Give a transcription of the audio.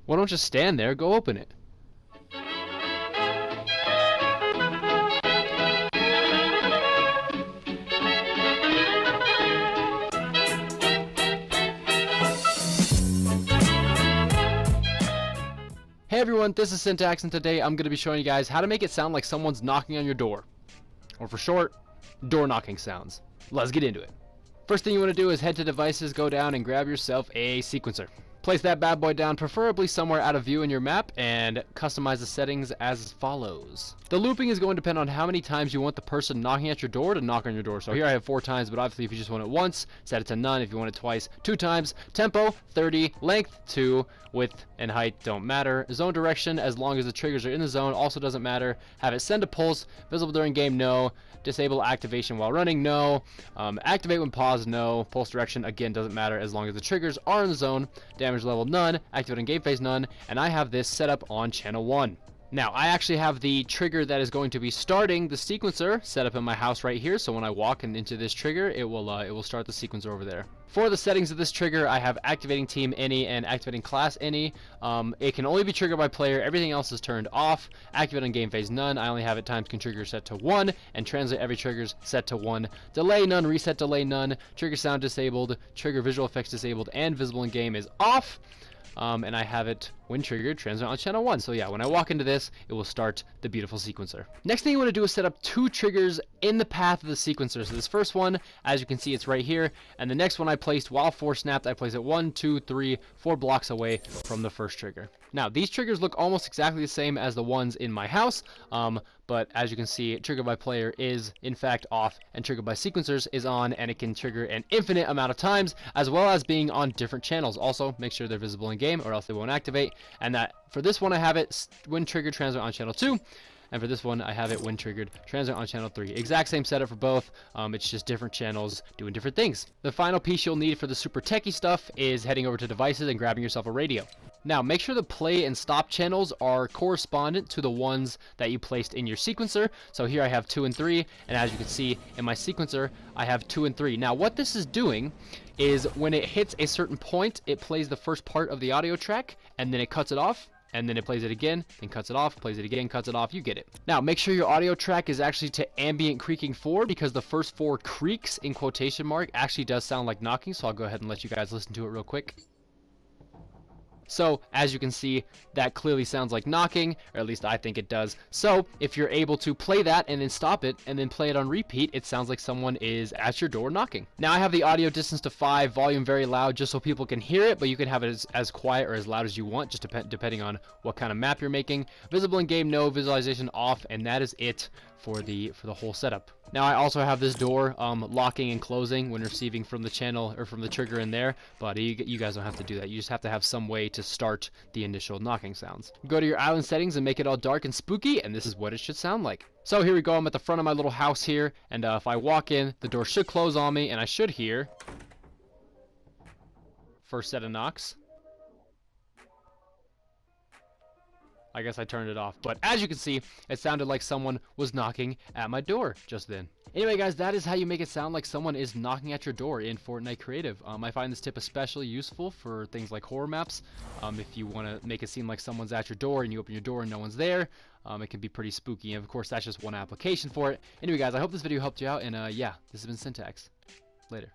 Why don't you stand there, go open it. Hey everyone, this is Syntax, and today I'm going to be showing you guys how to make it sound like someone's knocking on your door. Or for short, door knocking sounds. Let's get into it. First thing you want to do is head to devices, go down and grab yourself a sequencer. Place that bad boy down, preferably somewhere out of view in your map, and customize the settings as follows. The looping is going to depend on how many times you want the person knocking at your door to knock on your door. So here I have 4 times, but obviously if you just want it once, set it to none. If you want it twice, 2 times. Tempo, 30. Length, 2. Width and height don't matter. Zone direction, as long as the triggers are in the zone, also doesn't matter. Have it send a pulse. Visible during game, no. Disable activation while running, no. Activate when paused, no. Pulse direction, again, doesn't matter as long as the triggers are in the zone. Damage level, none. Activate in game phase, none. And I have this set up on channel 1. Now, I actually have the trigger that is going to be starting the sequencer set up in my house right here, so when I walk into this trigger, it will start the sequencer over there. For the settings of this trigger, I have activating team any and activating class any. It can only be triggered by player. Everything else is turned off. Activate on game phase, none. I only have it times can trigger set to 1, and translate every trigger's set to 1. Delay, none. Reset delay, none. Trigger sound disabled. Trigger visual effects disabled, and visible in game is off. And I have it when triggered transmit on channel 1. So yeah, when I walk into this, it will start the beautiful sequencer. Next thing you want to do is set up 2 triggers in the path of the sequencer. So this first one, as you can see, it's right here, and the next one I placed while 4 snapped, I place it 1, 2, 3, 4 blocks away from the first trigger. Now these triggers look almost exactly the same as the ones in my house, but as you can see, trigger by player is in fact off, and trigger by sequencers is on, and it can trigger an infinite amount of times, as well as being on different channels. Also, make sure they're visible in game or else they won't activate. And that for this one I have it when triggered transmit on channel 2, and for this one I have it when triggered transmit on channel 3. Exact same setup for both, it's just different channels doing different things. The final piece you'll need for the super techie stuff is heading over to devices and grabbing yourself a radio. Now make sure the play and stop channels are correspondent to the ones that you placed in your sequencer. So here I have 2 and 3, and as you can see in my sequencer I have 2 and 3. Now what this is doing is when it hits a certain point, it plays the first part of the audio track, and then it cuts it off, and then it plays it again, then cuts it off, plays it again, cuts it off. You get it. Now make sure your audio track is actually to ambient creaking 4, because the first 4 creaks in quotation mark actually does sound like knocking. So I'll go ahead and let you guys listen to it real quick. So as you can see, that clearly sounds like knocking, or at least I think it does. So if you're able to play that and then stop it and then play it on repeat, it sounds like someone is at your door knocking. Now I have the audio distance to 5, volume very loud, just so people can hear it, but you can have it as quiet or as loud as you want, just depending on what kind of map you're making. Visible in game, no. Visualization off, and that is it for the whole setup. Now I also have this door locking and closing when receiving from the channel or from the trigger in there, but you guys don't have to do that. You just have to have some way to start the initial knocking sounds. Go to your island settings and make it all dark and spooky, and this is what it should sound like. So here we go. I'm at the front of my little house here, and if I walk in, the door should close on me, and I should hear first set of knocks. I guess I turned it off, but as you can see, it sounded like someone was knocking at my door just then. Anyway guys, that is how you make it sound like someone is knocking at your door in Fortnite Creative. I find this tip especially useful for things like horror maps. If you want to make it seem like someone's at your door and you open your door and no one's there, it can be pretty spooky, and of course that's just one application for it. Anyway guys, I hope this video helped you out, and yeah, this has been Syntax. Later.